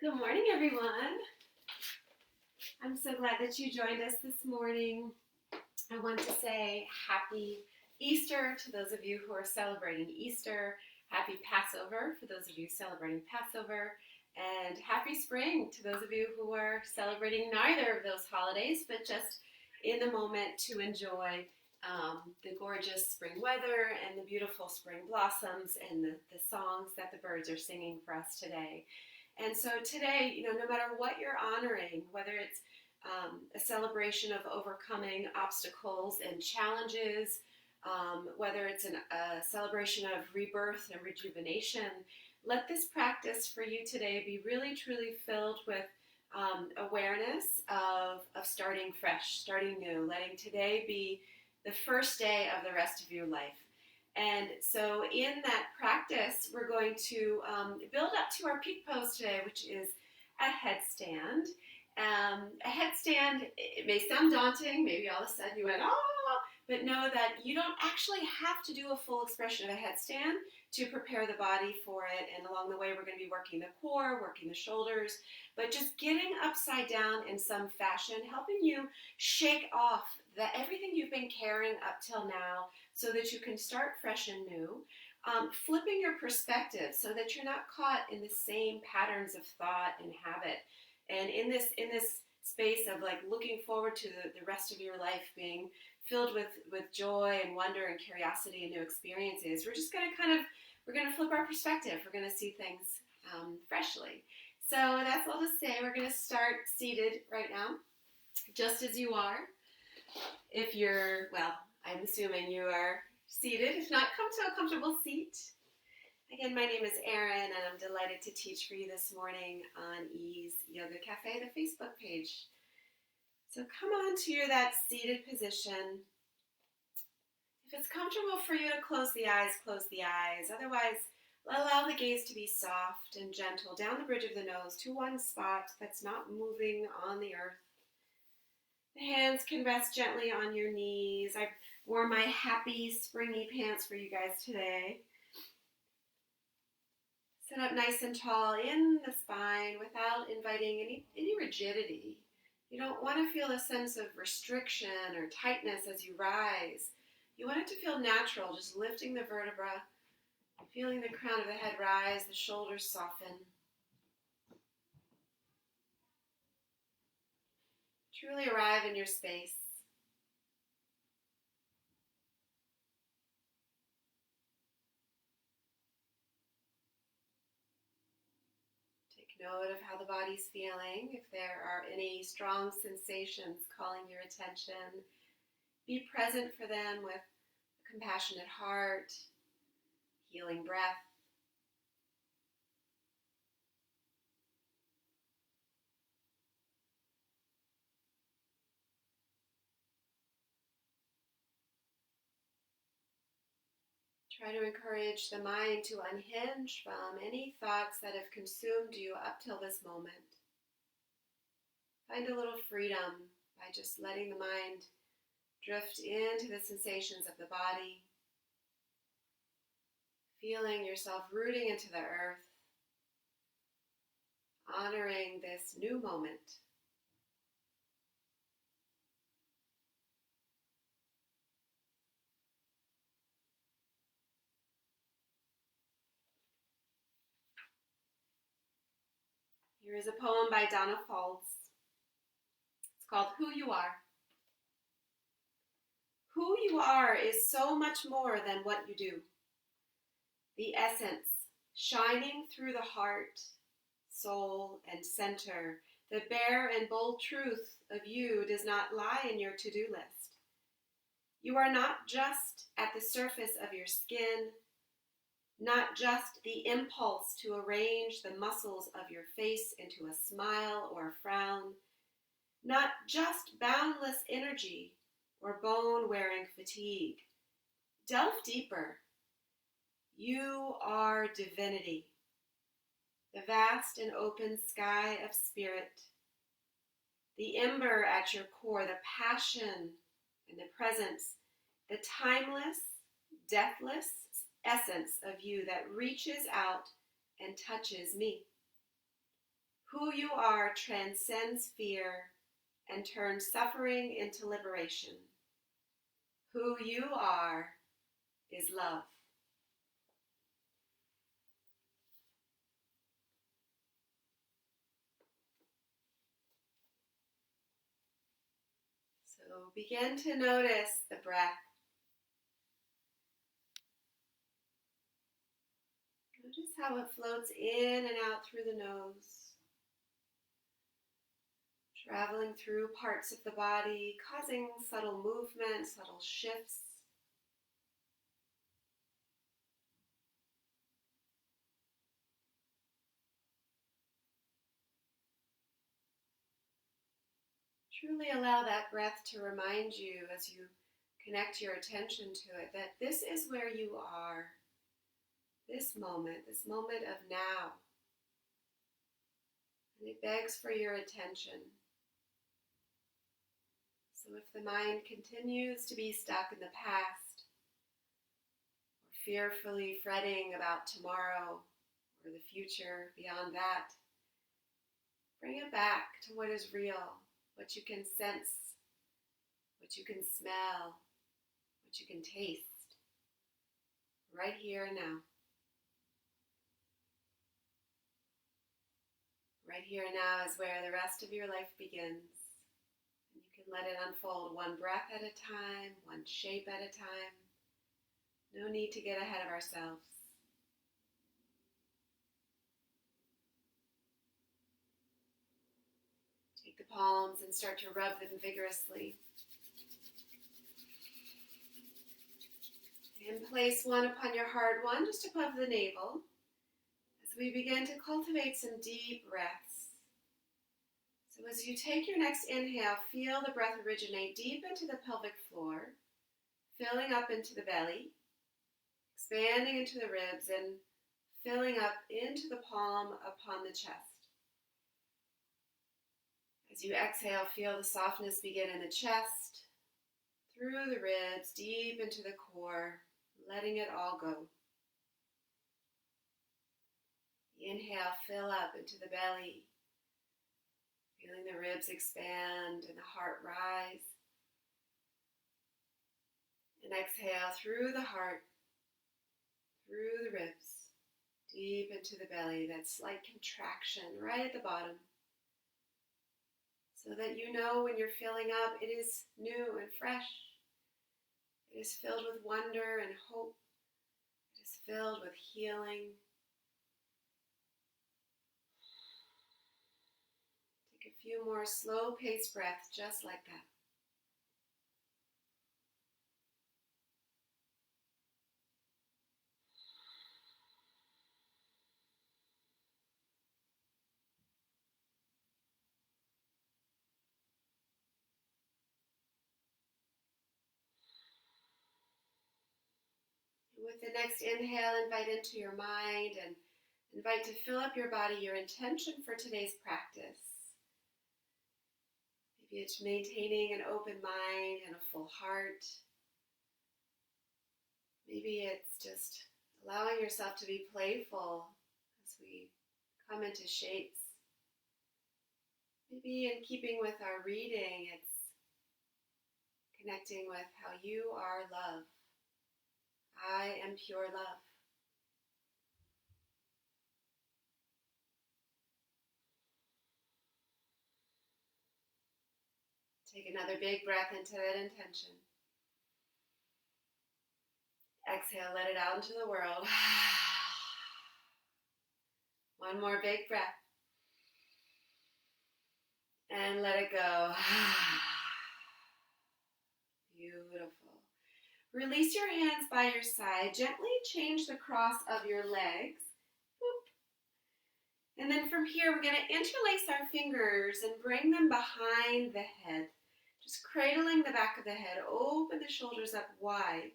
Good morning, everyone. I'm so glad that you joined us this morning. I want to say happy Easter to those of you who are celebrating Easter. Happy Passover for those of you celebrating Passover. And happy spring to those of you who are celebrating neither of those holidays, but just in the moment to enjoy the gorgeous spring weather and the beautiful spring blossoms and the songs that the birds are singing for us today. And so today, no matter what you're honoring, whether it's a celebration of overcoming obstacles and challenges, whether it's a celebration of rebirth and rejuvenation, let this practice for you today be really, truly filled with awareness of starting fresh, starting new, letting today be the first day of the rest of your life. And so in that practice, we're going to build up to our peak pose today, which is a headstand. A headstand, it may sound daunting. Maybe all of a sudden you went, oh, but know that you don't actually have to do a full expression of a headstand to prepare the body for it. And along the way, we're going to be working the core, working the shoulders, but just getting upside down in some fashion, helping you shake off everything you've been carrying up till now so that you can start fresh and new. Flipping your perspective so that you're not caught in the same patterns of thought and habit. And in this space of like looking forward to the rest of your life being filled with joy and wonder and curiosity and new experiences, we're just going to flip our perspective. We're going to see things freshly. So that's all to say. We're going to start seated right now, just as you are. If you're, I'm assuming you are seated. If not, come to a comfortable seat. Again, my name is Erin, and I'm delighted to teach for you this morning on Ease Yoga Cafe, the Facebook page. So come on to that seated position. If it's comfortable for you to close the eyes, close the eyes. Otherwise, allow the gaze to be soft and gentle down the bridge of the nose to one spot that's not moving on the earth. The hands can rest gently on your knees. I've worn my happy, springy pants for you guys today. Sit up nice and tall in the spine without inviting any rigidity. You don't want to feel a sense of restriction or tightness as you rise. You want it to feel natural, just lifting the vertebra, feeling the crown of the head rise, the shoulders soften. Truly arrive in your space. Take note of how the body's feeling. If there are any strong sensations calling your attention, be present for them with a compassionate heart, healing breath. Try to encourage the mind to unhinge from any thoughts that have consumed you up till this moment. Find a little freedom by just letting the mind drift into the sensations of the body, feeling yourself rooting into the earth, honoring this new moment. Here is a poem by Donna Falls. It's called Who You Are. Who you are is so much more than what you do. The essence, shining through the heart, soul, and center, the bare and bold truth of you does not lie in your to-do list. You are not just at the surface of your skin, not just the impulse to arrange the muscles of your face into a smile or a frown, not just boundless energy or bone-wearing fatigue. Delve deeper. You are divinity, the vast and open sky of spirit, the ember at your core, the passion and the presence, the timeless, deathless essence of you that reaches out and touches me. Who you are transcends fear and turns suffering into liberation. Who you are is love. So begin to notice the breath. Notice how it floats in and out through the nose, traveling through parts of the body, causing subtle movement, subtle shifts. Truly allow that breath to remind you as you connect your attention to it that this is where you are, this moment of now. And it begs for your attention. So if the mind continues to be stuck in the past, or fearfully fretting about tomorrow or the future beyond that, bring it back to what is real, what you can sense, what you can smell, what you can taste, right here and now. Right here and now is where the rest of your life begins. And you can let it unfold one breath at a time, one shape at a time. No need to get ahead of ourselves. Take the palms and start to rub them vigorously. And place one upon your hard one, just above the navel, as we begin to cultivate some deep breaths. So as you take your next inhale, feel the breath originate deep into the pelvic floor, filling up into the belly, expanding into the ribs, and filling up into the palm upon the chest. As you exhale, feel the softness begin in the chest, through the ribs, deep into the core, letting it all go. Inhale, fill up into the belly, feeling the ribs expand and the heart rise. And exhale through the heart, through the ribs, deep into the belly, that slight contraction right at the bottom. So that you know when you're filling up, it is new and fresh. It is filled with wonder and hope. It is filled with healing. Take a few more slow-paced breaths just like that. With the next inhale, invite into your mind and invite to fill up your body your intention for today's practice. Maybe it's maintaining an open mind and a full heart. Maybe it's just allowing yourself to be playful as we come into shapes. Maybe in keeping with our reading, it's connecting with how you are love. I am pure love. Take another big breath into that intention. Exhale, let it out into the world. One more big breath. And let it go. Beautiful. Release your hands by your side. Gently change the cross of your legs. Boop. And then from here, we're going to interlace our fingers and bring them behind the head. Just cradling the back of the head. Open the shoulders up wide.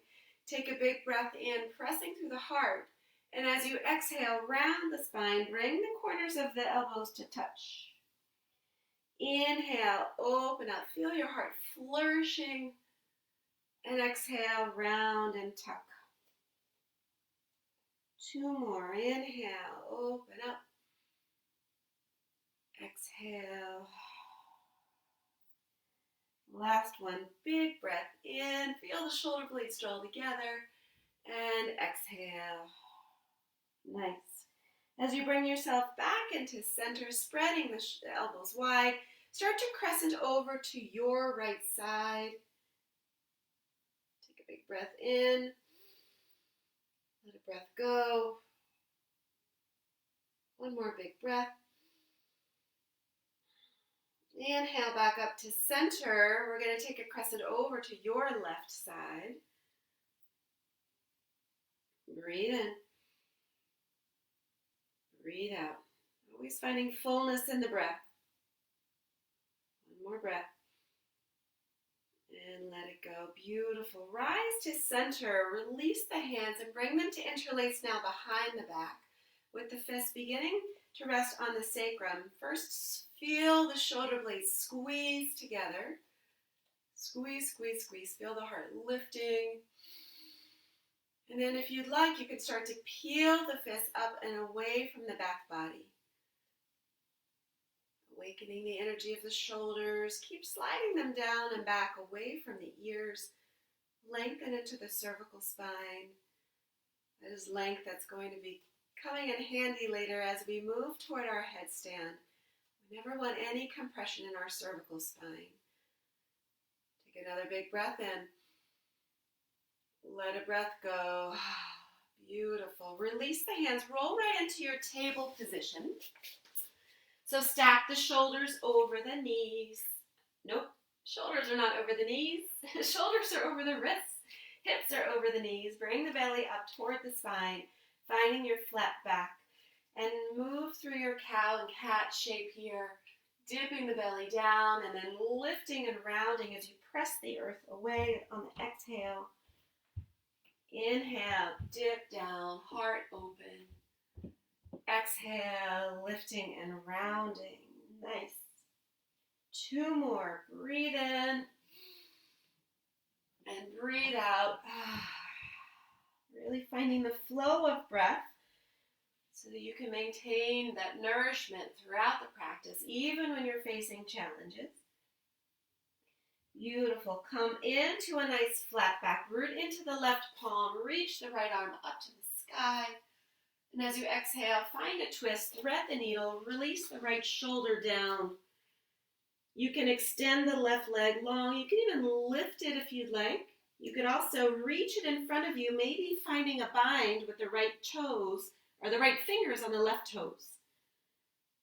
Take a big breath in, pressing through the heart. And as you exhale, round the spine, bring the corners of the elbows to touch. Inhale, open up, feel your heart flourishing. And exhale, round and tuck. Two more. Inhale, open up. Exhale. Last one, big breath in. Feel the shoulder blades draw together. And exhale. Nice. As you bring yourself back into center, spreading the elbows wide, start to crescent over to your right side. Take a big breath in. Let a breath go. One more big breath. Inhale back up to center. We're going to take a crescent over to your left side. Breathe in. Breathe out. Always finding fullness in the breath. One more breath. And let it go. Beautiful. Rise to center. Release the hands and bring them to interlace now behind the back, with the fists beginning to rest on the sacrum. First, feel the shoulder blades squeeze together. Squeeze, squeeze, squeeze. Feel the heart lifting. And then if you'd like, you could start to peel the fists up and away from the back body. Awakening the energy of the shoulders. Keep sliding them down and back away from the ears. Lengthen into the cervical spine. That is length that's going to be coming in handy later as we move toward our headstand. We never want any compression in our cervical spine. Take another big breath in. Let a breath go. Beautiful. Release the hands. Roll right into your table position. So stack the shoulders over the knees. Nope. Shoulders are not over the knees. Shoulders are over the wrists. Hips are over the knees. Bring the belly up toward the spine, finding your flat back. And move through your cow and cat shape here, dipping the belly down and then lifting and rounding as you press the earth away on the exhale. Inhale, dip down, heart open. Exhale, lifting and rounding. Nice. Two more. Breathe in and breathe out. Really finding the flow of breath so that you can maintain that nourishment throughout the practice, even when you're facing challenges. Beautiful. Come into a nice flat back. Root into the left palm. Reach the right arm up to the sky. And as you exhale, find a twist. Thread the needle. Release the right shoulder down. You can extend the left leg long. You can even lift it if you'd like. You could also reach it in front of you, maybe finding a bind with the right toes or the right fingers on the left toes.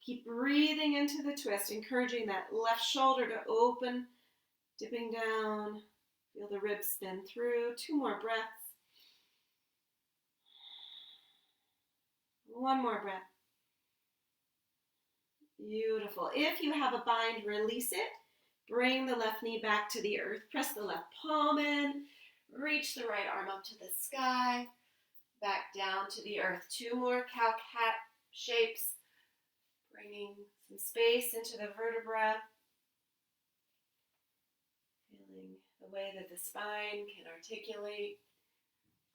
Keep breathing into the twist, encouraging that left shoulder to open. Dipping down, feel the ribs spin through. Two more breaths. One more breath. Beautiful. If you have a bind, release it. Bring the left knee back to the earth. Press the left palm in. Reach the right arm up to the sky. Back down to the earth. Two more cow-cat shapes. Bringing some space into the vertebra. Feeling the way that the spine can articulate,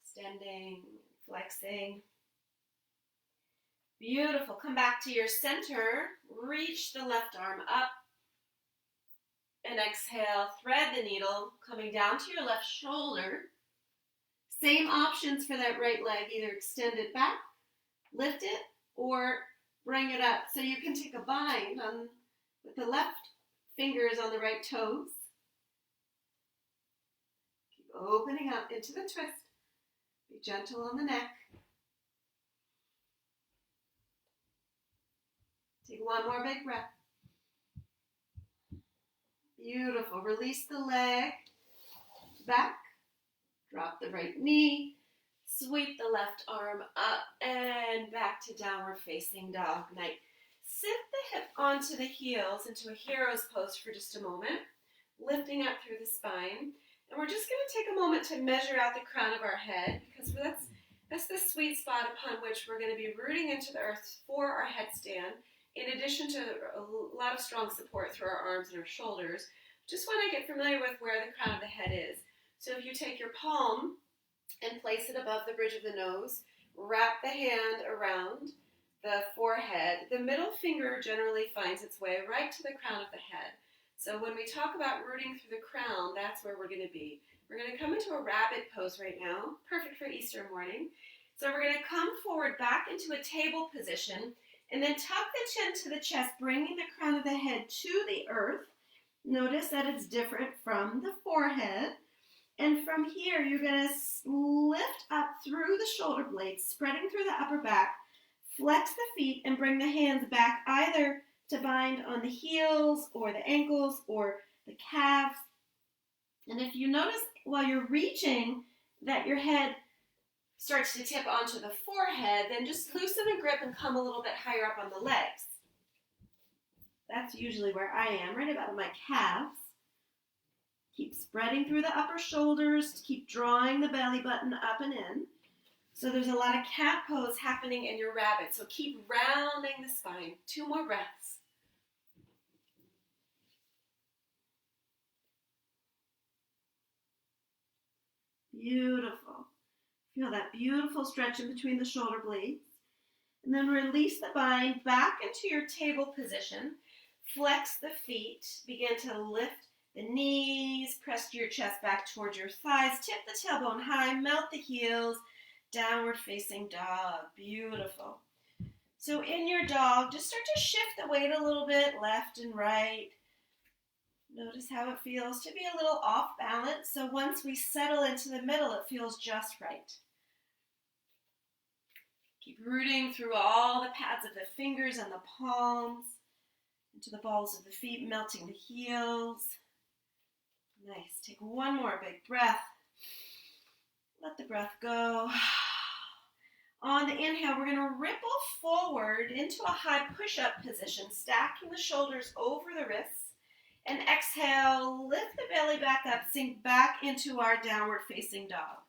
extending, flexing. Beautiful. Come back to your center. Reach the left arm up. And exhale. Thread the needle, coming down to your left shoulder. Same options for that right leg. Either extend it back, lift it, or bring it up. So you can take a bind with the left fingers on the right toes. Opening up into the twist. Be gentle on the neck. Take one more big breath. Beautiful. Release the leg back. Drop the right knee. Sweep the left arm up and back to downward facing dog. Nice. Sit the hip onto the heels into a hero's pose for just a moment. Lifting up through the spine. And we're just going to take a moment to measure out the crown of our head, because that's the sweet spot upon which we're going to be rooting into the earth for our headstand, in addition to a lot of strong support through our arms and our shoulders. Just want to get familiar with where the crown of the head is. So if you take your palm and place it above the bridge of the nose, wrap the hand around, the forehead, the middle finger generally finds its way right to the crown of the head. So when we talk about rooting through the crown, that's where we're going to be. We're going to come into a rabbit pose right now, perfect for Easter morning. So we're going to come forward back into a table position and then tuck the chin to the chest, bringing the crown of the head to the earth. Notice that it's different from the forehead. And from here, you're going to lift up through the shoulder blades, spreading through the upper back, flex the feet, and bring the hands back either to bind on the heels or the ankles or the calves. And if you notice while you're reaching that your head starts to tip onto the forehead, then just loosen the grip and come a little bit higher up on the legs. That's usually where I am, right about my calves. Keep spreading through the upper shoulders, keep drawing the belly button up and in. So there's a lot of cat pose happening in your rabbit, so keep rounding the spine. 2 more breaths. Beautiful. Feel that beautiful stretch in between the shoulder blades. And then release the bind back into your table position. Flex the feet. Begin to lift the knees. Press your chest back towards your thighs. Tip the tailbone high. Melt the heels. Downward facing dog. Beautiful. So in your dog, just start to shift the weight a little bit, left and right. Notice how it feels to be a little off balance. So once we settle into the middle, it feels just right. Keep rooting through all the pads of the fingers and the palms, into the balls of the feet, melting the heels. Nice. Take 1 more big breath. Let the breath go. On the inhale, we're going to ripple forward into a high push-up position, stacking the shoulders over the wrists. And exhale, lift the belly back up, sink back into our downward facing dog.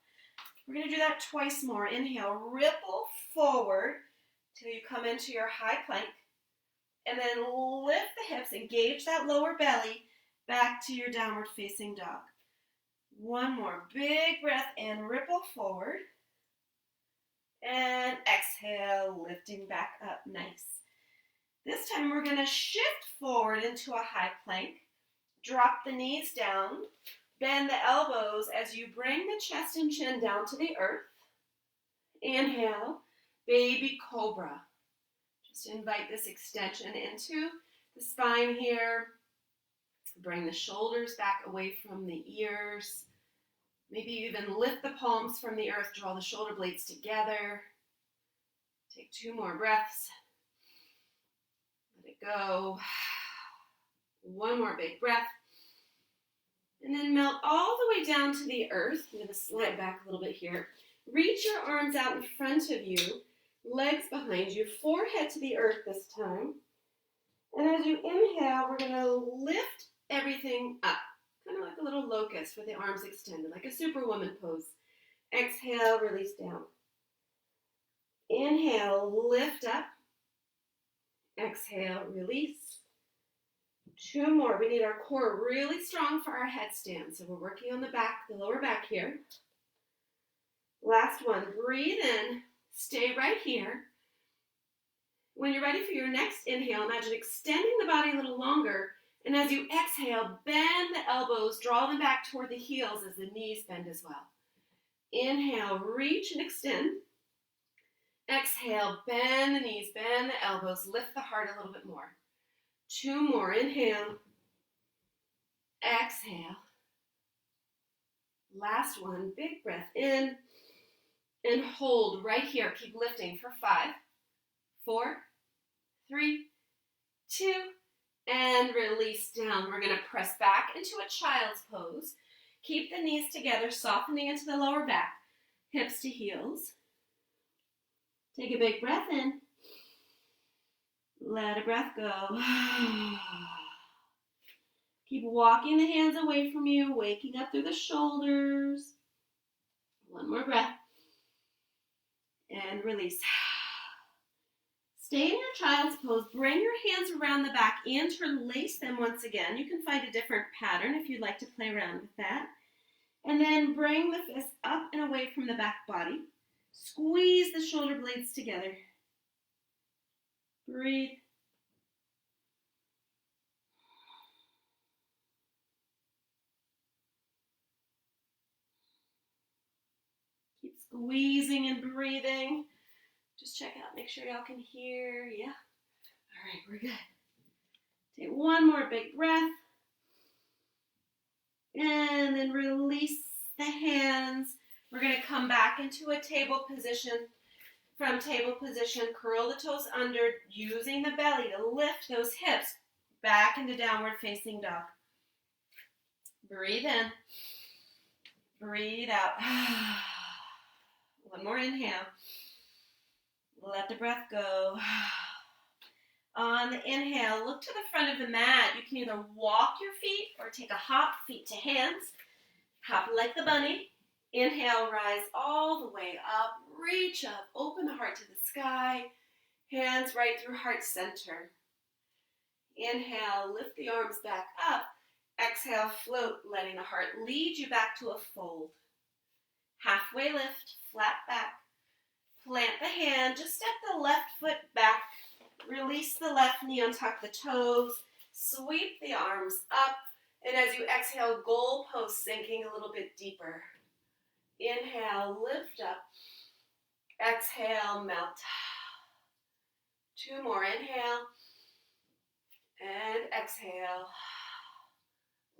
We're going to do that twice more. Inhale, ripple forward till you come into your high plank. And then lift the hips, engage that lower belly back to your downward facing dog. 1 more big breath in, ripple forward. And exhale, lifting back up, nice. This time we're going to shift forward into a high plank. Drop the knees down, bend the elbows as you bring the chest and chin down to the earth. Inhale, baby cobra. Just invite this extension into the spine here. Bring the shoulders back away from the ears. Maybe even lift the palms from the earth, draw the shoulder blades together. Take 2 more breaths. Let it go. 1 more big breath. And then melt all the way down to the earth. I'm going to slide back a little bit here. Reach your arms out in front of you, legs behind you, forehead to the earth this time. And as you inhale, we're going to lift everything up, kind of like a little locust with the arms extended, like a superwoman pose. Exhale, release down. Inhale, lift up. Exhale, release. 2 more. We need our core really strong for our headstand. So we're working on the back, the lower back here. Last one. Breathe in. Stay right here. When you're ready for your next inhale, imagine extending the body a little longer. And as you exhale, bend the elbows, draw them back toward the heels as the knees bend as well. Inhale, reach and extend. Exhale, bend the knees, bend the elbows, lift the heart a little bit more. 2 more. Inhale. Exhale. Last one. Big breath in. And hold right here. Keep lifting for 5, 4, 3, 2, and release down. We're going to press back into a child's pose. Keep the knees together, softening into the lower back. Hips to heels. Take a big breath in. Let a breath go. Keep walking the hands away from you, waking up through the shoulders. 1 more breath. And release. Stay in your child's pose. Bring your hands around the back. Interlace them once again. You can find a different pattern if you'd like to play around with that. And then bring the fists up and away from the back body. Squeeze the shoulder blades together. Breathe. Keep squeezing and breathing. Just check out, make sure y'all can hear. Yeah. All right, we're good. Take one more big breath. And then release the hands. We're going to come back into a table position. From table position, curl the toes under, using the belly to lift those hips back into downward facing dog. Breathe in. Breathe out. One more inhale. Let the breath go. On the inhale, look to the front of the mat. You can either walk your feet or take a hop, feet to hands. Hop like the bunny. Inhale, rise all the way up. Reach up, open the heart to the sky. Hands right through heart center. Inhale, lift the arms back up. Exhale, float, letting the heart lead you back to a fold. Halfway lift, flat back. Plant the hand, just step the left foot back. Release the left knee, untuck the toes. Sweep the arms up. And as you exhale, goalpost sinking a little bit deeper. Inhale, lift up. Exhale, melt. Two more. Inhale. And exhale.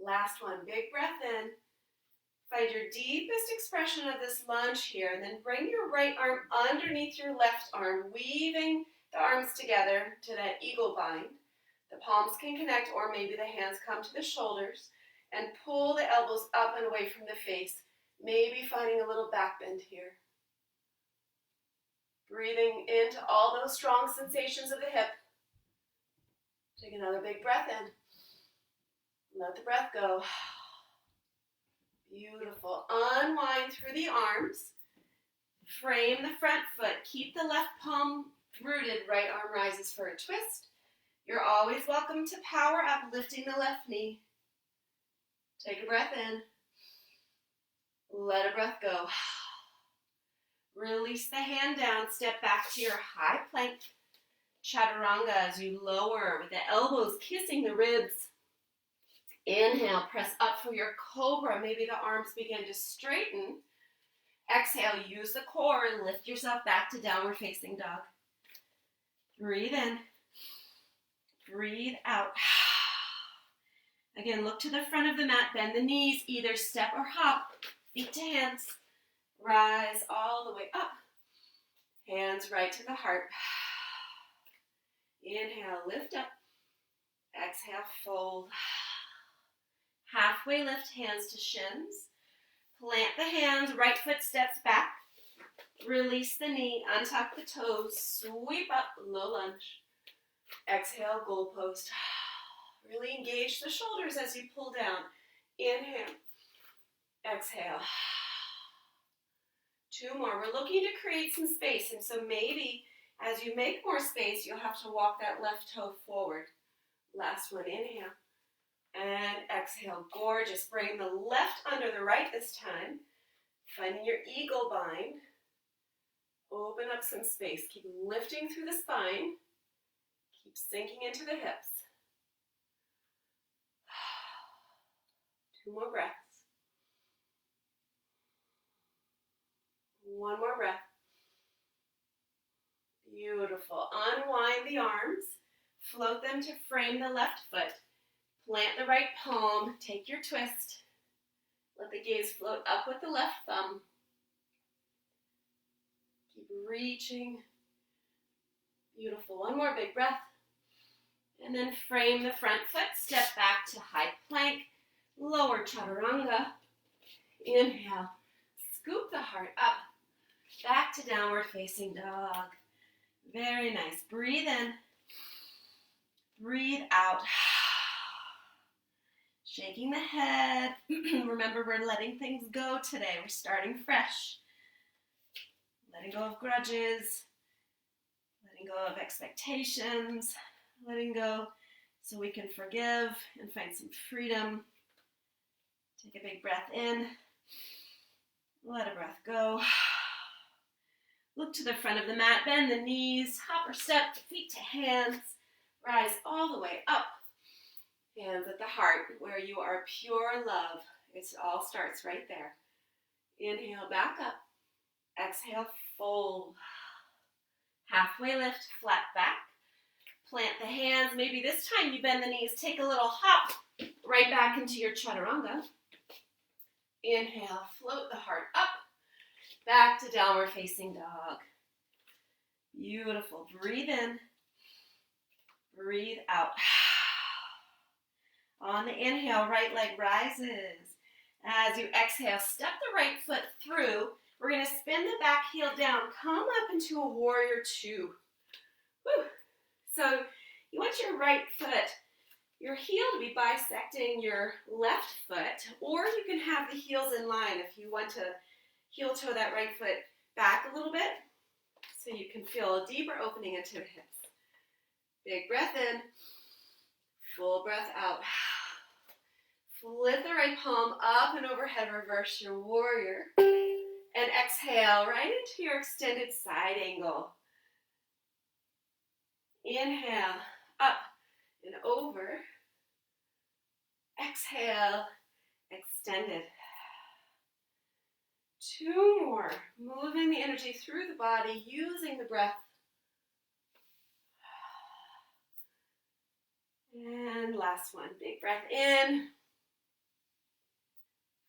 Last one. Big breath in. Find your deepest expression of this lunge here. And then bring your right arm underneath your left arm, weaving the arms together to that eagle bind. The palms can connect, or maybe the hands come to the shoulders. And pull the elbows up and away from the face. Maybe finding a little back bend here. Breathing into all those strong sensations of the hip. Take another big breath in. Let the breath go. Beautiful. Unwind through the arms. Frame the front foot. Keep the left palm rooted. Right arm rises for a twist. You're always welcome to power up, lifting the left knee. Take a breath in. Let a breath go. Release the hand down. Step back to your high plank. Chaturanga as you lower with the elbows kissing the ribs. Inhale, press up for your cobra. Maybe the arms begin to straighten. Exhale, use the core and lift yourself back to downward facing dog. Breathe in. Breathe out. Again, look to the front of the mat. Bend the knees, either step or hop. Feet to hands. Rise all the way up. Hands right to the heart. Inhale, lift up. Exhale, fold. Halfway lift, hands to shins. Plant the hands, right foot steps back. Release the knee, untuck the toes, sweep up, low lunge. Exhale, goalpost. Really engage the shoulders as you pull down. Inhale. Exhale. Two more. We're looking to create some space, and so maybe as you make more space, you'll have to walk that left toe forward. Last one. Inhale. And exhale. Gorgeous. Bring the left under the right this time. Finding your eagle bind. Open up some space. Keep lifting through the spine. Keep sinking into the hips. Two more breaths. One more breath. Beautiful. Unwind the arms. Float them to frame the left foot. Plant the right palm. Take your twist. Let the gaze float up with the left thumb. Keep reaching. Beautiful. One more big breath. And then frame the front foot. Step back to high plank. Lower chaturanga. Inhale. Scoop the heart up. Back to downward facing dog. Very nice. Breathe in. Breathe out. Shaking the head. Remember, we're letting things go today. We're starting fresh. Letting go of grudges. Letting go of expectations. Letting go so we can forgive and find some freedom. Take a big breath in. Let a breath go. Look to the front of the mat, bend the knees, hop or step, feet to hands, rise all the way up. Hands at the heart where you are pure love. It all starts right there. Inhale, back up. Exhale, fold. Halfway lift, flat back. Plant the hands. Maybe this time you bend the knees. Take a little hop right back into your chaturanga. Inhale, float the heart up. Back to downward facing dog. Beautiful. Breathe in. Breathe out. On the inhale, right leg rises. As you exhale, step the right foot through. We're going to spin the back heel down. Come up into a warrior two. Woo. So you want your right foot, your heel to be bisecting your left foot, or you can have the heels in line if you want to heel toe that right foot back a little bit so you can feel a deeper opening into the hips. Big breath in, full breath out. Flip the right palm up and overhead, reverse your warrior. And exhale right into your extended side angle. Inhale, up and over. Exhale, extended. Two more. Moving the energy through the body, using the breath. And last one. Big breath in.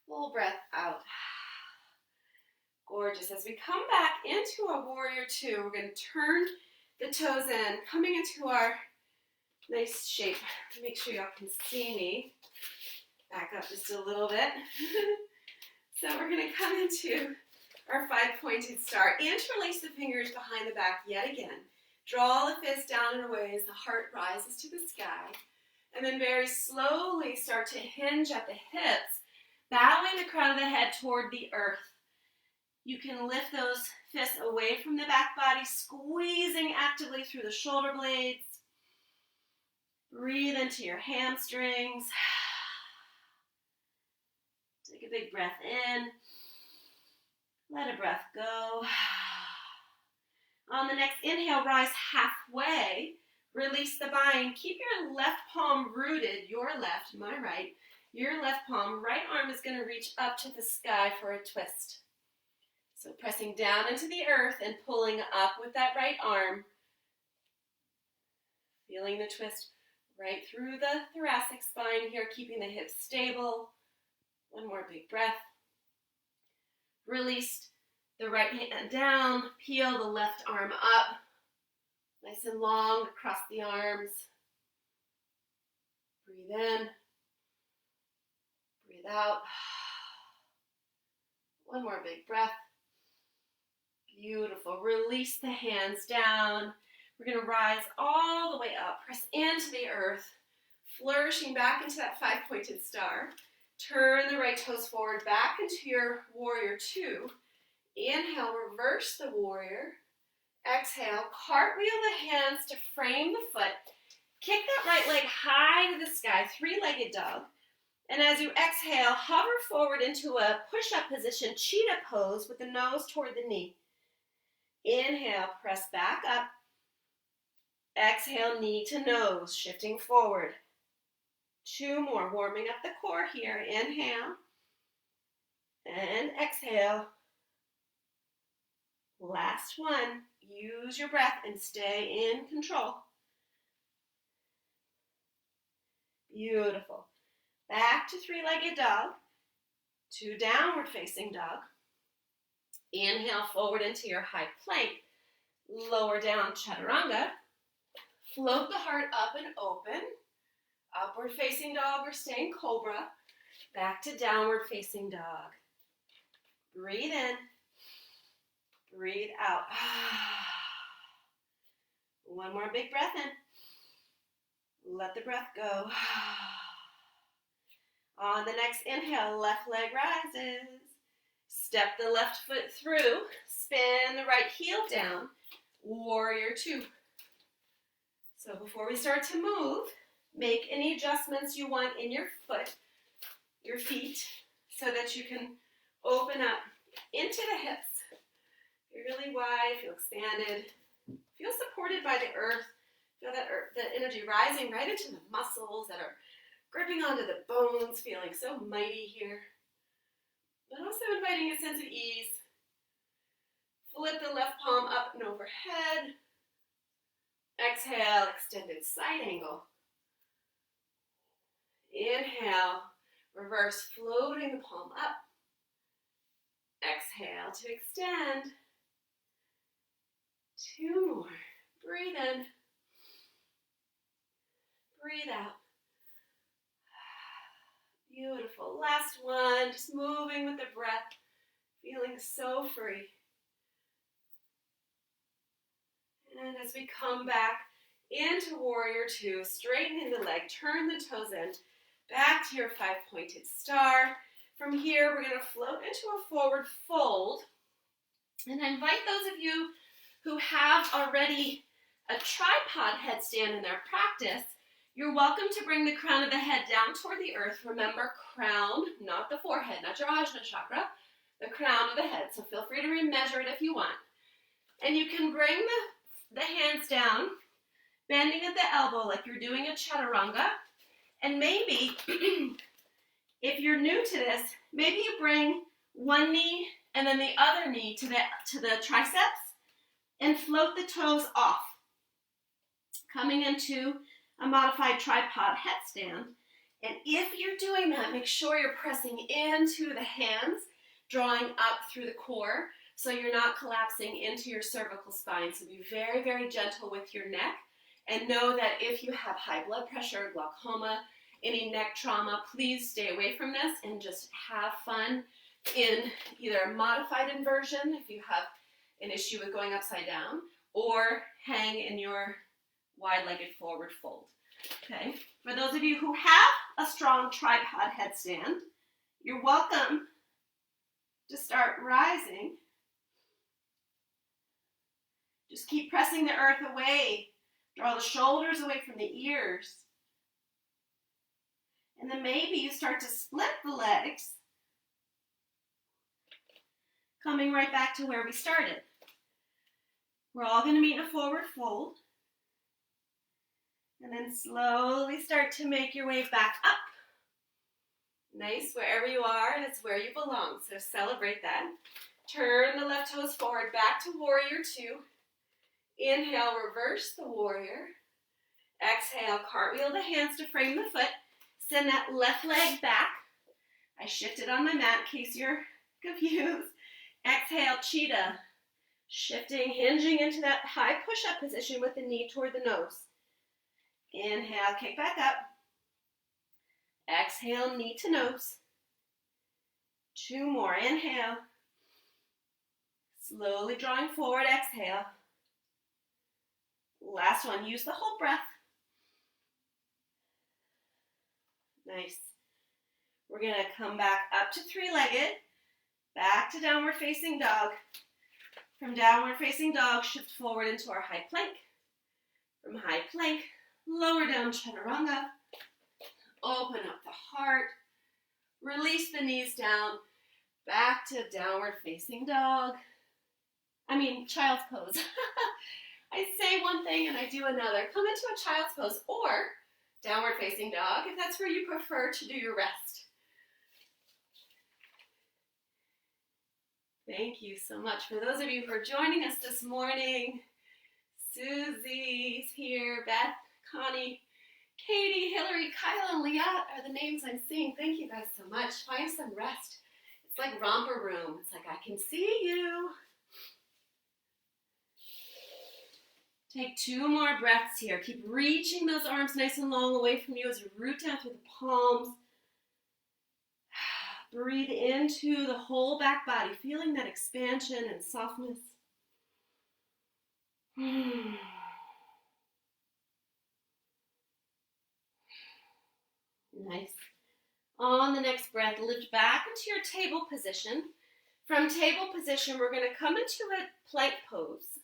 Full breath out. Gorgeous. As we come back into a warrior two, we're going to turn the toes in, coming into our nice shape. Make sure y'all can see me. Back up just a little bit. So we're going to come into our five-pointed star. Interlace the fingers behind the back yet again. Draw the fist down and away as the heart rises to the sky. And then very slowly start to hinge at the hips, bowing the crown of the head toward the earth. You can lift those fists away from the back body, squeezing actively through the shoulder blades. Breathe into your hamstrings. Take a big breath in. Let a breath go. On the next inhale, rise halfway. Release the bind. Keep your left palm rooted, your left, my right. Your left palm, right arm is going to reach up to the sky for a twist. So pressing down into the earth and pulling up with that right arm. Feeling the twist right through the thoracic spine here, keeping the hips stable. One more big breath. Release the right hand down. Peel the left arm up. Nice and long across the arms. Breathe in. Breathe out. One more big breath. Beautiful. Release the hands down. We're going to rise all the way up. Press into the earth. Flourishing back into that five-pointed star. Turn the right toes forward back into your warrior two. Inhale, reverse the warrior. Exhale, cartwheel the hands to frame the foot. Kick that right leg high to the sky, three-legged dog. And as you exhale, hover forward into a push-up position, cheetah pose with the nose toward the knee. Inhale, press back up. Exhale, knee to nose, shifting forward. Two more, warming up the core here. Inhale and exhale. Last one. Use your breath and stay in control. Beautiful. Back to three-legged dog, to downward facing dog. Inhale forward into your high plank. Lower down chaturanga. Float the heart up and open. Upward facing dog or staying cobra. Back to downward facing dog. Breathe in. Breathe out. One more big breath in. Let the breath go. On the next inhale, left leg rises. Step the left foot through. Spin the right heel down. Warrior two. So before we start to move, make any adjustments you want in your foot, your feet, so that you can open up into the hips. You're really wide, feel expanded, feel supported by the earth. Feel that the energy rising right into the muscles that are gripping onto the bones, feeling so mighty here. But also inviting a sense of ease. Flip the left palm up and overhead. Exhale, extended side angle. Inhale, reverse, floating the palm up. Exhale to extend. 2 more. Breathe in. Breathe out. Beautiful. Last one. Just moving with the breath. Feeling so free. And as we come back into Warrior Two, straightening the leg, turn the toes in, back to your 5-pointed star. From here, we're going to float into a forward fold. And I invite those of you who have already a tripod headstand in their practice, you're welcome to bring the crown of the head down toward the earth. Remember, crown, not the forehead, not your Ajna chakra, the crown of the head. So feel free to remeasure it if you want. And you can bring the hands down, bending at the elbow like you're doing a chaturanga. And maybe, if you're new to this, maybe you bring one knee and then the other knee to the triceps and float the toes off. Coming into a modified tripod headstand. And if you're doing that, make sure you're pressing into the hands, drawing up through the core so you're not collapsing into your cervical spine. So be very, very gentle with your neck. And know that if you have high blood pressure, glaucoma, any neck trauma, please stay away from this and just have fun in either a modified inversion if you have an issue with going upside down, or hang in your wide-legged forward fold. Okay, for those of you who have a strong tripod headstand, you're welcome to start rising. Just keep pressing the earth away. Draw the shoulders away from the ears. And then maybe you start to split the legs, coming right back to where we started. We're all going to meet in a forward fold. And then slowly start to make your way back up. Nice, wherever you are, that's where you belong. So celebrate that. Turn the left toes forward, back to Warrior Two. Inhale, reverse the warrior. Exhale, cartwheel the hands to frame the foot. Send that left leg back. I shifted on my mat in case you're confused. Exhale, cheetah. Shifting, hinging into that high push-up position with the knee toward the nose. Inhale, kick back up. Exhale, knee to nose. 2 more. Inhale. Slowly drawing forward. Exhale. Last one. Use the whole breath. Nice. We're going to come back up to three-legged. Back to downward facing dog. From downward facing dog, shift forward into our high plank. From high plank, lower down chaturanga. Open up the heart. Release the knees down. Back to downward facing dog. Child's pose. I say one thing and I do another. Come into a child's pose or downward facing dog if that's where you prefer to do your rest. Thank you so much. For those of you who are joining us this morning, Susie's here, Beth, Connie, Katie, Hillary, Kyla, and Liat are the names I'm seeing. Thank you guys so much. Find some rest. It's like romper room. It's like, I can see you. Take 2 more breaths here. Keep reaching those arms nice and long away from you as you root down through the palms. Breathe into the whole back body, feeling that expansion and softness. Nice. On the next breath, lift back into your table position. From table position, we're going to come into a plank pose.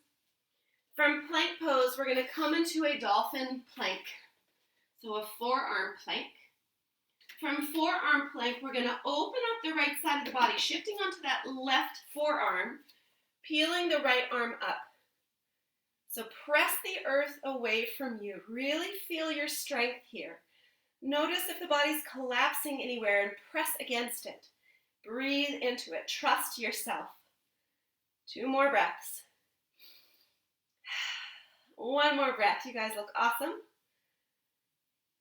From plank pose, we're going to come into a dolphin plank. So a forearm plank. From forearm plank, we're going to open up the right side of the body, shifting onto that left forearm, peeling the right arm up. So press the earth away from you. Really feel your strength here. Notice if the body's collapsing anywhere and press against it. Breathe into it. Trust yourself. 2 more breaths. 1 more breath. You guys look awesome.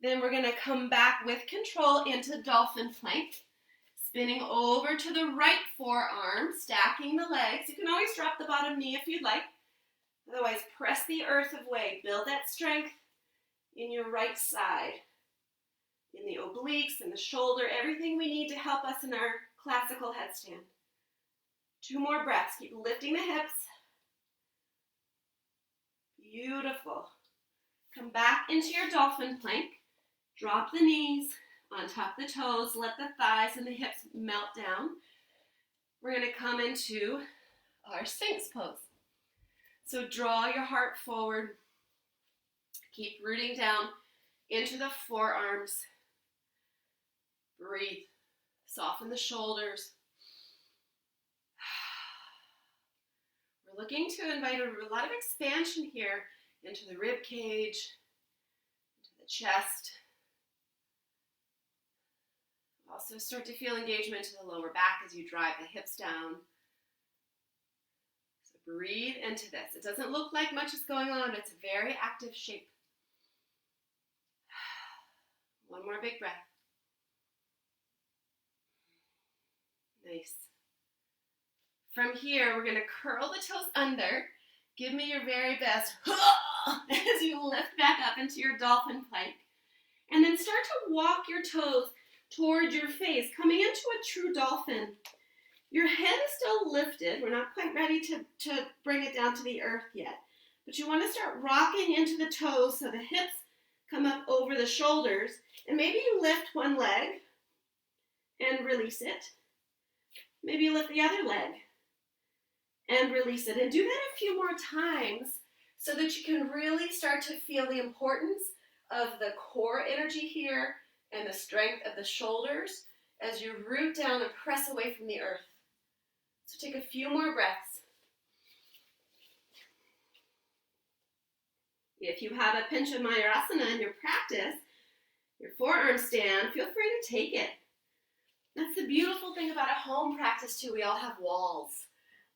Then we're going to come back with control into dolphin plank. Spinning over to the right forearm, stacking the legs. You can always drop the bottom knee if you'd like. Otherwise, press the earth away. Build that strength in your right side, in the obliques, in the shoulder, everything we need to help us in our classical headstand. 2 more breaths. Keep lifting the hips. Beautiful. Come back into your dolphin plank. Drop the knees, untuck the toes, let the thighs and the hips melt down. We're going to come into our Sphinx pose. So draw your heart forward. Keep rooting down into the forearms. Breathe. Soften the shoulders. We're looking to invite a lot of expansion here into the rib cage, into the chest. Also start to feel engagement to the lower back as you drive the hips down. So breathe into this. It doesn't look like much is going on, but it's a very active shape. 1 more big breath. Nice. From here, we're going to curl the toes under. Give me your very best as you lift back up into your dolphin plank. And then start to walk your toes toward your face, coming into a true dolphin. Your head is still lifted. We're not quite ready to bring it down to the earth yet. But you want to start rocking into the toes so the hips come up over the shoulders. And maybe you lift one leg and release it. Maybe you lift the other leg and release it. And do that a few more times so that you can really start to feel the importance of the core energy here and the strength of the shoulders as you root down and press away from the earth. So take a few more breaths. If you have a pinch of Mayurasana in your practice, your forearm stand, feel free to take it. That's the beautiful thing about a home practice too. We all have walls.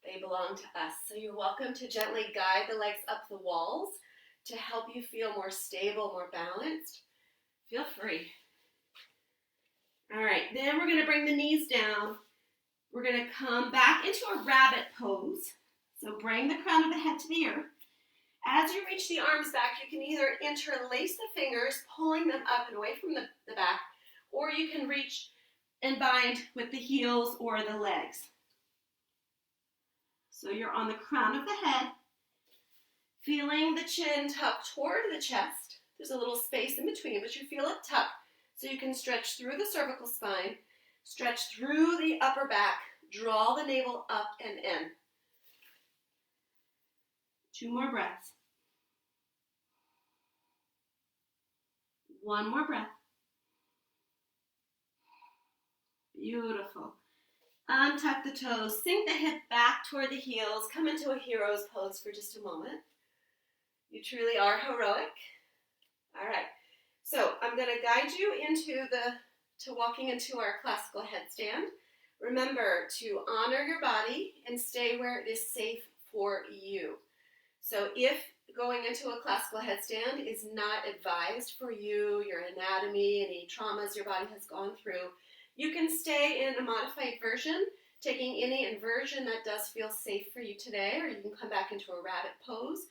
They belong to us. So you're welcome to gently guide the legs up the walls to help you feel more stable, more balanced. Feel free. All right, then we're going to bring the knees down. We're going to come back into a rabbit pose. So bring the crown of the head to the earth. As you reach the arms back, you can either interlace the fingers, pulling them up and away from the back, or you can reach and bind with the heels or the legs. So you're on the crown of the head, feeling the chin tuck toward the chest. There's a little space in between, but you feel it tuck. So you can stretch through the cervical spine, stretch through the upper back, draw the navel up and in. 2 more breaths. 1 more breath. Beautiful. Untuck the toes, sink the hip back toward the heels, come into a hero's pose for just a moment. You truly are heroic. All right. So I'm going to guide you to walking into our classical headstand. Remember to honor your body and stay where it is safe for you. So if going into a classical headstand is not advised for you, your anatomy, any traumas your body has gone through, you can stay in a modified version, taking any inversion that does feel safe for you today, or you can come back into a rabbit pose,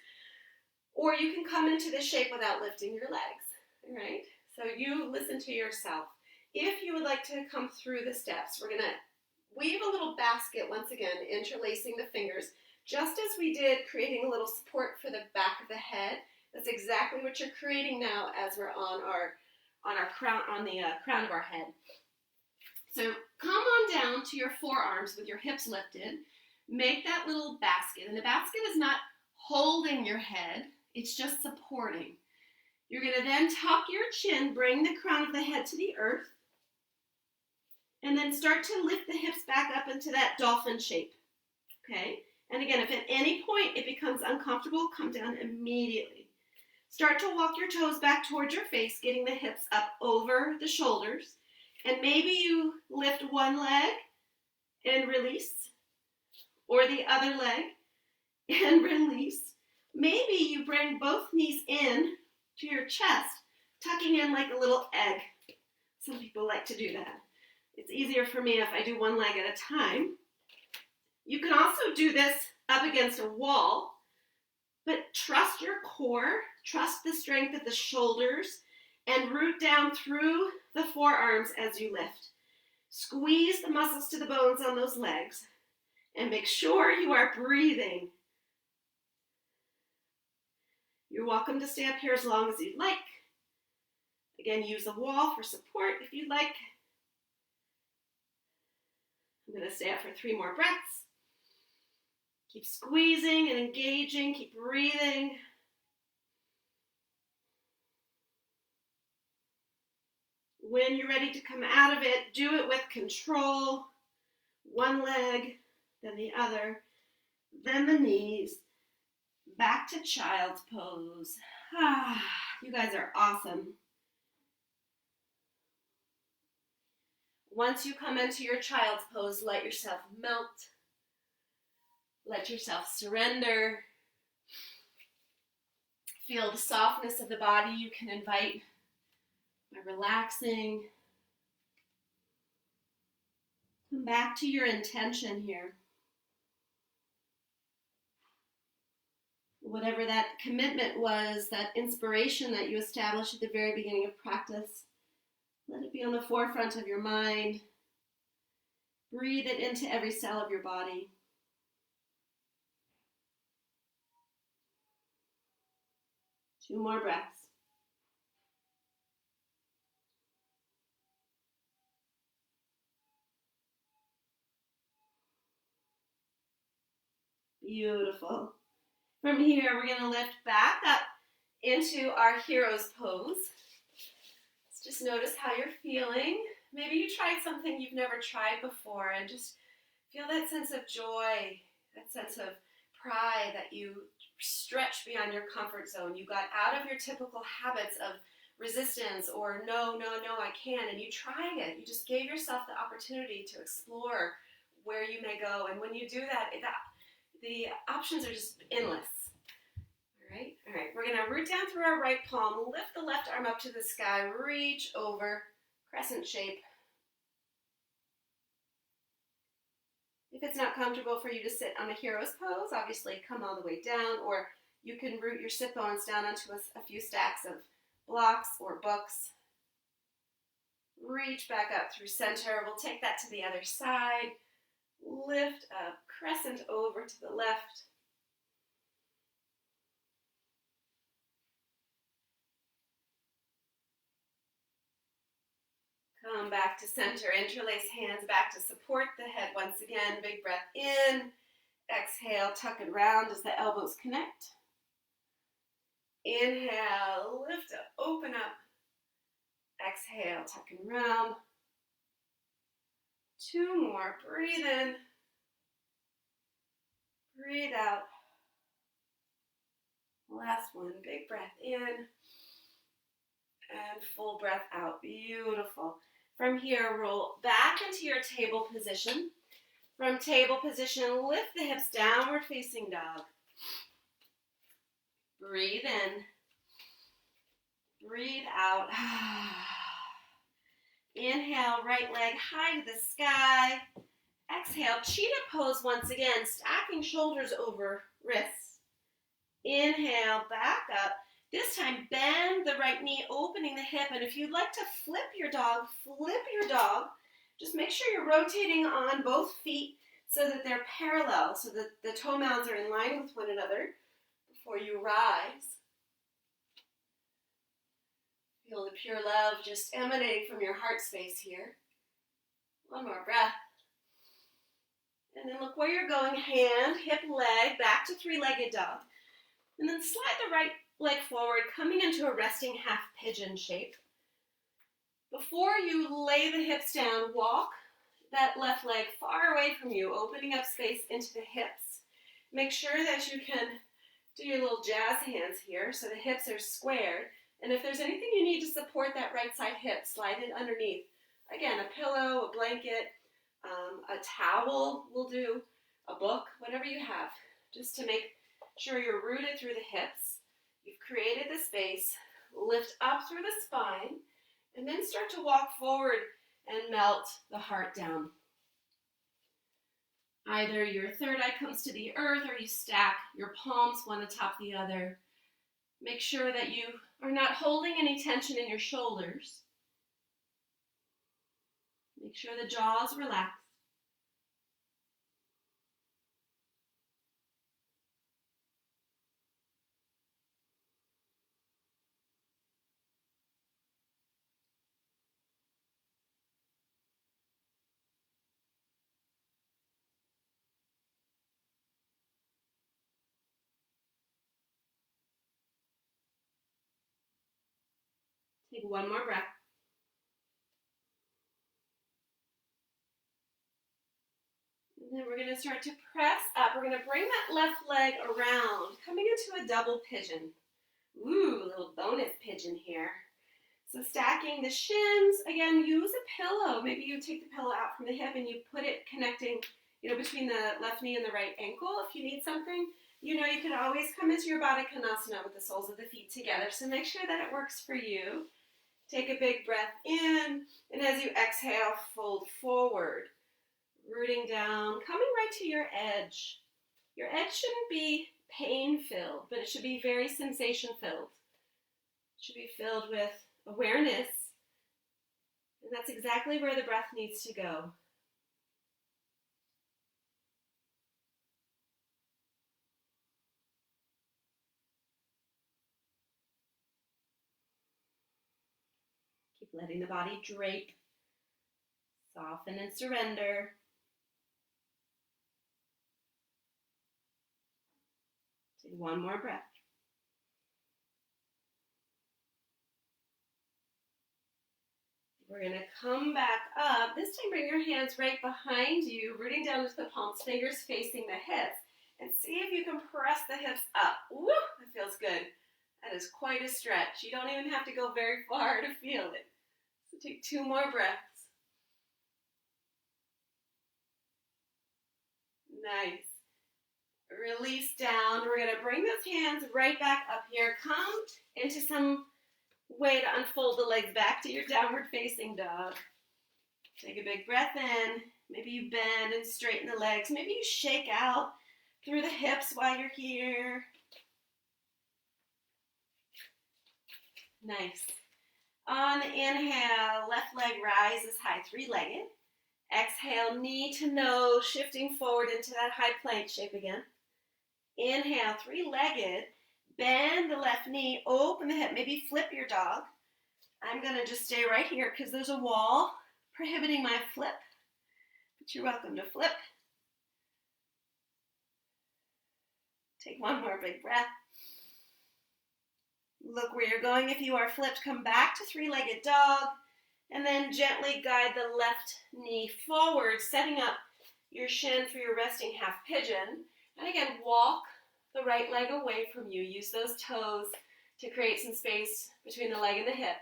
or you can come into this shape without lifting your legs. All right, so you listen to yourself. If you would like to come through the steps, we're going to weave a little basket once again, interlacing the fingers, just as we did, creating a little support for the back of the head. That's exactly what you're creating now as we're on our crown, on the crown of our head. So come on down to your forearms with your hips lifted. Make that little basket, and the basket is not holding your head; it's just supporting. You're going to then tuck your chin, bring the crown of the head to the earth, and then start to lift the hips back up into that dolphin shape, okay? And again, if at any point it becomes uncomfortable, come down immediately. Start to walk your toes back towards your face, getting the hips up over the shoulders. And maybe you lift one leg and release, or the other leg and release. Maybe you bring both knees in to your chest, tucking in like a little egg. Some people like to do that. It's easier for me if I do one leg at a time. You can also do this up against a wall, but trust your core, trust the strength of the shoulders, and root down through the forearms as you lift. Squeeze the muscles to the bones on those legs, and make sure you are breathing. You're welcome to stay up here as long as you'd like. Again, use a wall for support if you'd like. I'm going to stay up for 3 more breaths. Keep squeezing and engaging, keep breathing. When you're ready to come out of it, do it with control. One leg, then the other, then the knees. Back to child's pose. You guys are awesome. Once you come into your child's pose, let yourself melt. Let yourself surrender. Feel the softness of the body you can invite by relaxing. Come back to your intention here. Whatever that commitment was, that inspiration that you established at the very beginning of practice, let it be on the forefront of your mind. Breathe it into every cell of your body. Two more breaths. Beautiful. From here, we're going to lift back up into our hero's pose. Let's just notice how you're feeling. Maybe you tried something you've never tried before and just feel that sense of joy, that sense of pride that you stretched beyond your comfort zone. You got out of your typical habits of resistance or no, I can't, and you tried it. You just gave yourself the opportunity to explore where you may go. And when you do that, the options are just endless. All right, we're gonna root down through our right palm, lift the left arm up to the sky, reach over, crescent shape. If it's not comfortable for you to sit on a hero's pose, obviously come all the way down, or you can root your sit bones down onto a few stacks of blocks or books. Reach back up through center. We'll take that to the other side. Lift up, crescent over to the left. Come back to center, interlace hands back to support the head once again. Big breath in. Exhale, tuck and round as the elbows connect. Inhale, lift up, open up. Exhale, tuck and round. 2 more, breathe in. Breathe out. Last one, big breath in. And full breath out, beautiful. From here, roll back into your table position. From table position, lift the hips, downward facing dog. Breathe in. Breathe out. Inhale, right leg high to the sky. Exhale, cheetah pose once again, stacking shoulders over wrists. Inhale, back up. This time, bend the right knee, opening the hip. And if you'd like to flip your dog. Just make sure you're rotating on both feet so that they're parallel, so that the toe mounds are in line with one another before you rise. Feel the pure love just emanating from your heart space here. One more breath. And then look where you're going, hand, hip, leg, back to 3-legged dog. And then slide the right leg forward, coming into a resting half pigeon shape. Before you lay the hips down, walk that left leg far away from you, opening up space into the hips. Make sure that you can do your little jazz hands here so the hips are squared. And if there's anything you need to support that right side hip, slide it underneath. Again, a pillow, a blanket, a towel will do, a book, whatever you have, just to make sure you're rooted through the hips. You've created the space. Lift up through the spine, and then start to walk forward and melt the heart down. Either your third eye comes to the earth or you stack your palms one atop the other. Make sure that you are not holding any tension in your shoulders. Make sure the jaw is relaxed. Take one more breath. And then we're going to start to press up. We're going to bring that left leg around, coming into a double pigeon. Ooh, a little bonus pigeon here. So stacking the shins, again, use a pillow. Maybe you take the pillow out from the hip and you put it connecting, between the left knee and the right ankle. If you need something, you can always come into your Baddha Konasana with the soles of the feet together. So make sure that it works for you. Take a big breath in, and as you exhale, fold forward, rooting down, coming right to your edge. Your edge shouldn't be pain-filled, but it should be very sensation-filled. It should be filled with awareness, and that's exactly where the breath needs to go. Keep letting the body drape, soften and surrender. Take one more breath. We're going to come back up. This time bring your hands right behind you, rooting down into the palms, fingers facing the hips. And see if you can press the hips up. Woo, that feels good. That is quite a stretch. You don't even have to go very far to feel it. So take two more breaths. Nice. Release down. We're going to bring those hands right back up here. Come into some way to unfold the legs back to your downward facing dog. Take a big breath in. Maybe you bend and straighten the legs. Maybe you shake out through the hips while you're here. Nice. On the inhale, left leg rises high, three-legged. Exhale, knee to nose, shifting forward into that high plank shape again. Inhale, three-legged. Bend the left knee, open the hip, maybe flip your dog. I'm going to just stay right here because there's a wall prohibiting my flip, but you're welcome to flip. Take one more big breath. Look where you're going. If you are flipped, come back to three-legged dog, and then gently guide the left knee forward, setting up your shin for your resting half pigeon. And again, walk the right leg away from you. Use those toes to create some space between the leg and the hip.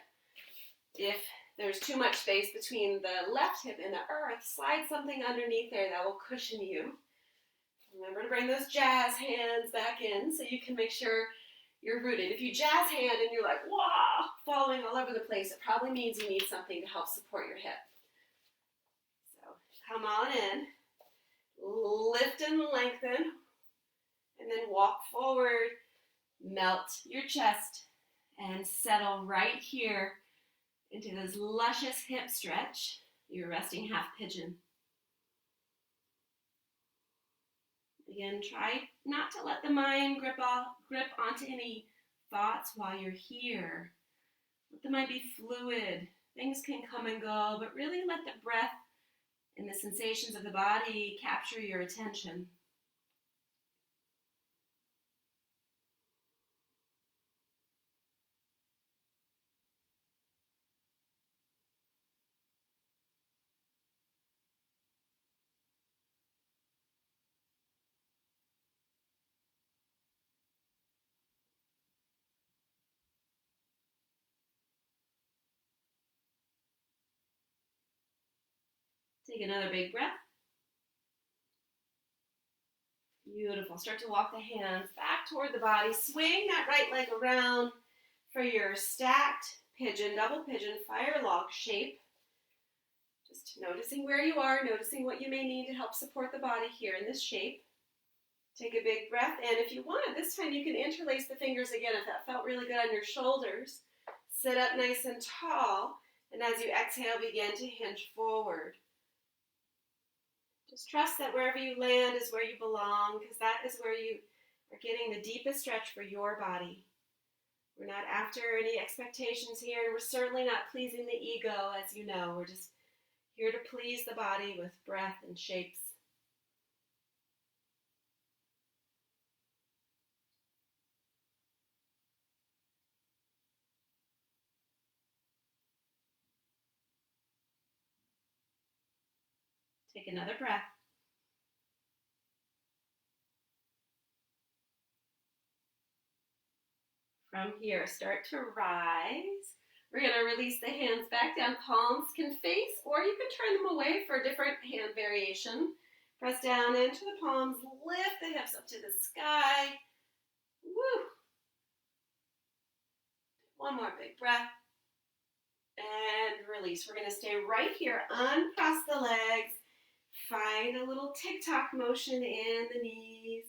If there's too much space between the left hip and the earth, slide something underneath there that will cushion you. Remember to bring those jazz hands back in so you can make sure you're rooted. If you jazz hand and you're like, wah, falling all over the place, it probably means you need something to help support your hip. So come on in, lift and lengthen, and then walk forward, melt your chest, and settle right here into this luscious hip stretch, your resting half pigeon. Again, try not to let the mind grip onto any thoughts while you're here. Let the mind be fluid. Things can come and go, but really let the breath and the sensations of the body capture your attention. Take another big breath. Beautiful. Start to walk the hands back toward the body. Swing that right leg around for your stacked pigeon, double pigeon, fire log shape. Just noticing where you are, noticing what you may need to help support the body here in this shape. Take a big breath, and if you want, this time you can interlace the fingers again if that felt really good on your shoulders. Sit up nice and tall, and as you exhale, begin to hinge forward. Just trust that wherever you land is where you belong, because that is where you are getting the deepest stretch for your body. We're not after any expectations here, and we're certainly not pleasing the ego, as you know. We're just here to please the body with breath and shapes. Take another breath. From here, start to rise. We're going to release the hands back down. Palms can face, or you can turn them away for a different hand variation. Press down into the palms. Lift the hips up to the sky. Woo! One more big breath. And release. We're going to stay right here. Uncross the legs. Find a little tick-tock motion in the knees.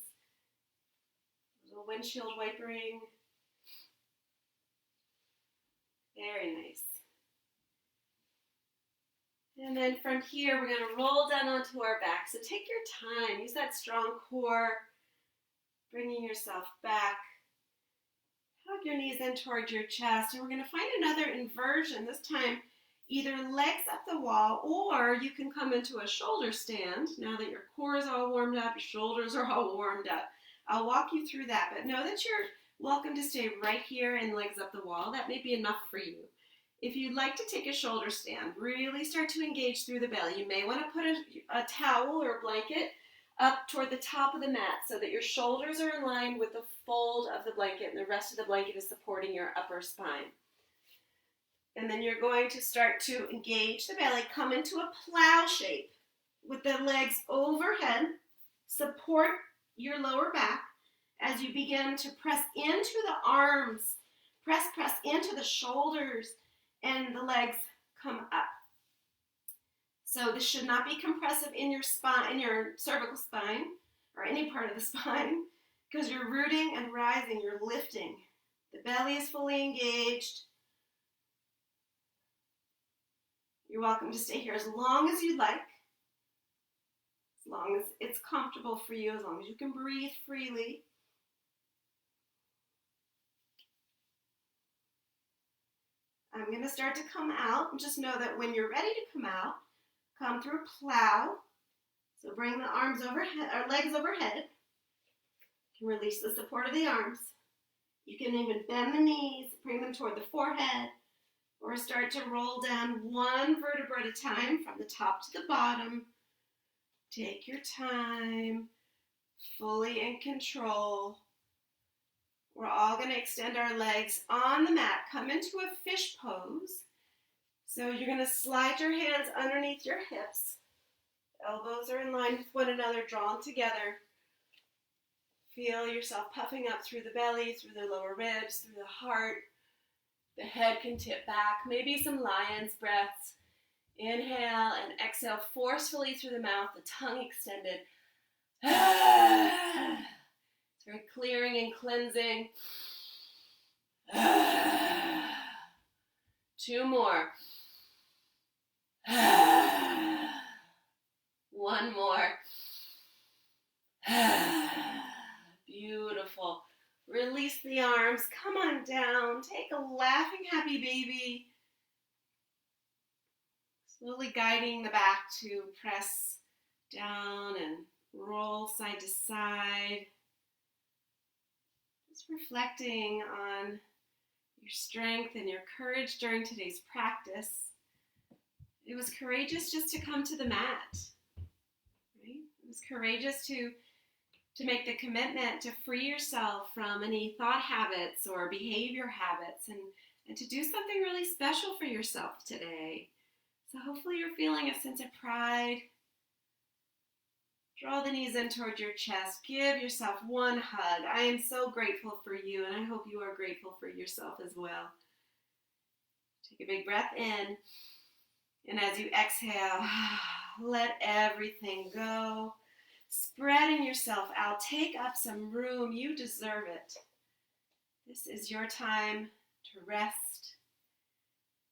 A little windshield wipering. Very nice. And then from here, we're going to roll down onto our back. So take your time. Use that strong core. Bringing yourself back. Hug your knees in towards your chest. And we're going to find another inversion. This time, either legs up the wall, or you can come into a shoulder stand. Now that your core is all warmed up, your shoulders are all warmed up. I'll walk you through that. But know that you're welcome to stay right here and legs up the wall. That may be enough for you. If you'd like to take a shoulder stand, really start to engage through the belly. You may want to put a towel or a blanket up toward the top of the mat so that your shoulders are in line with the fold of the blanket and the rest of the blanket is supporting your upper spine. And then you're going to start to engage the belly, come into a plow shape with the legs overhead. Support your lower back as you begin to press into the arms, press into the shoulders, and the legs come up. So this should not be compressive in your spine, in your cervical spine, or any part of the spine, because you're rooting and rising, you're lifting. The belly is fully engaged. You're welcome to stay here as long as you'd like, as long as it's comfortable for you, as long as you can breathe freely. I'm going to start to come out, and just know that when you're ready to come out, come through plow. So bring the arms overhead, or legs overhead. You can release the support of the arms. You can even bend the knees, bring them toward the forehead, or start to roll down one vertebra at a time from the top to the bottom. Take your time, fully in control. We're all going to extend our legs on the mat. Come into a fish pose. So you're going to slide your hands underneath your hips. Elbows are in line with one another, drawn together. Feel yourself puffing up through the belly, through the lower ribs, through the heart. The head can tip back. Maybe some lion's breaths. Inhale and exhale forcefully through the mouth, the tongue extended. It's very clearing and cleansing. 2 more. 1 more. Beautiful. Release the arms. Come on down. Take a laughing, happy baby. Slowly guiding the back to press down and roll side to side. Just reflecting on your strength and your courage during today's practice. It was courageous just to come to the mat, right? It was courageous to make the commitment to free yourself from any thought habits or behavior habits and to do something really special for yourself today. So hopefully you're feeling a sense of pride. Draw the knees in toward your chest. Give yourself one hug. I am so grateful for you, and I hope you are grateful for yourself as well. Take a big breath in, and as you exhale, let everything go. Spreading yourself out. Take up some room. You deserve it. This is your time to rest,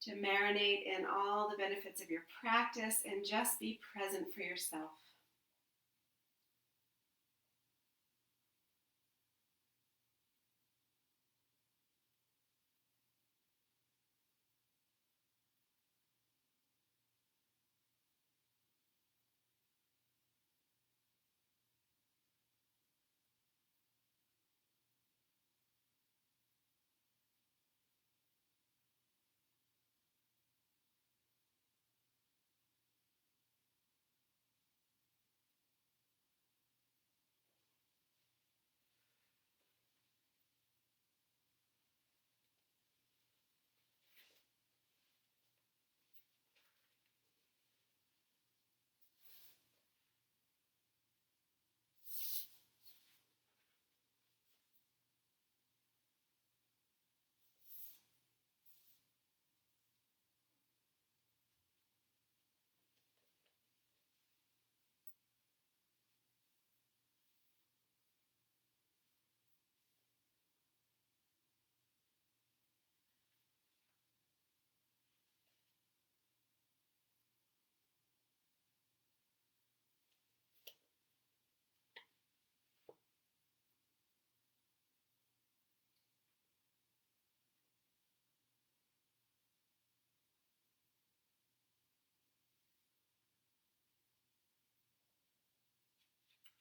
to marinate in all the benefits of your practice, and just be present for yourself.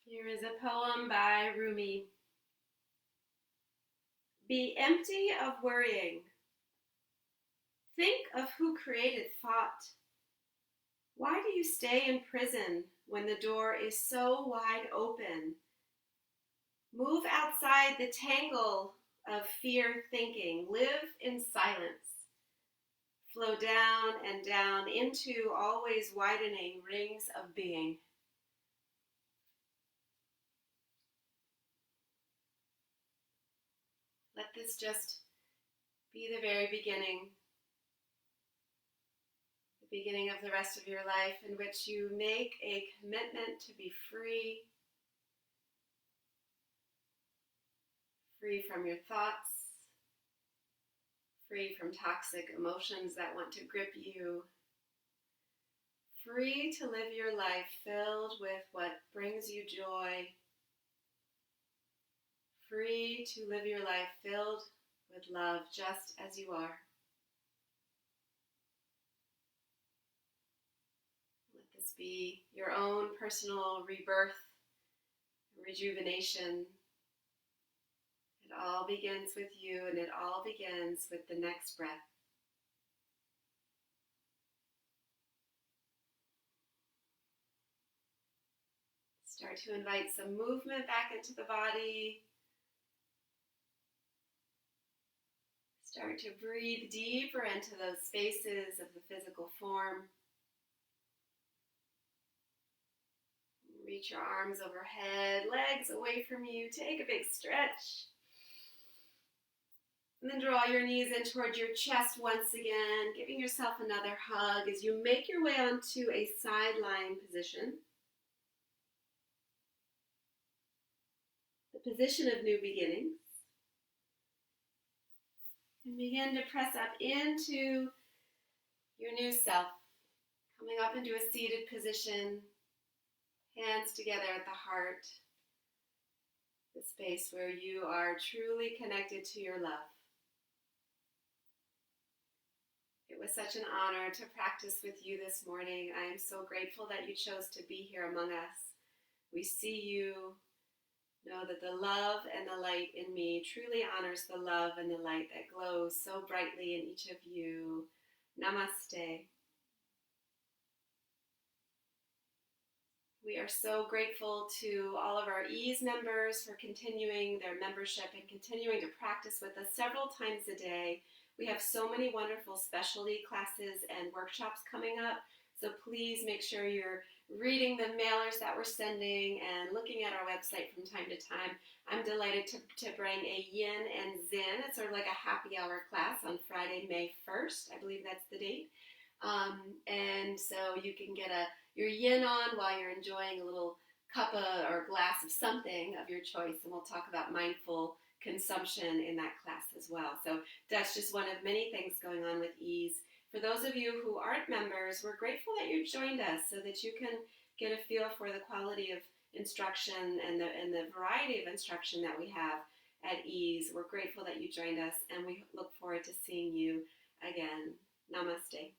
Here is a poem by Rumi. Be empty of worrying. Think of who created thought. Why do you stay in prison when the door is so wide open? Move outside the tangle of fear thinking. Live in silence. Flow down and down into always widening rings of being. Let this just be the very beginning of the rest of your life, in which you make a commitment to be free from your thoughts, free from toxic emotions that want to grip you, free to live your life filled with what brings you joy, free to live your life filled with love just as you are. Let this be your own personal rebirth, rejuvenation. It all begins with you, and it all begins with the next breath. Start to invite some movement back into the body. Start to breathe deeper into those spaces of the physical form. Reach your arms overhead, legs away from you. Take a big stretch. And then draw your knees in towards your chest once again, giving yourself another hug as you make your way onto a side lying position. The position of new beginnings. And begin to press up into your new self, coming up into a seated position, hands together at the heart, the space where you are truly connected to your love. It was such an honor to practice with you this morning. I am so grateful that you chose to be here among us. We see you. Know that the love and the light in me truly honors the love and the light that glows so brightly in each of you. Namaste. We are so grateful to all of our EASE members for continuing their membership and continuing to practice with us several times a day. We have so many wonderful specialty classes and workshops coming up, so please make sure you're reading the mailers that we're sending and looking at our website from time to time. I'm delighted to bring a yin and zen. It's sort of like a happy hour class on Friday, May 1st. I believe that's the date. And so you can get your yin on while you're enjoying a little cup of, or glass of something of your choice. And we'll talk about mindful consumption in that class as well. So that's just one of many things going on with Ease. For those of you who aren't members, we're grateful that you joined us so that you can get a feel for the quality of instruction and the variety of instruction that we have at Ease. We're grateful that you joined us, and we look forward to seeing you again. Namaste.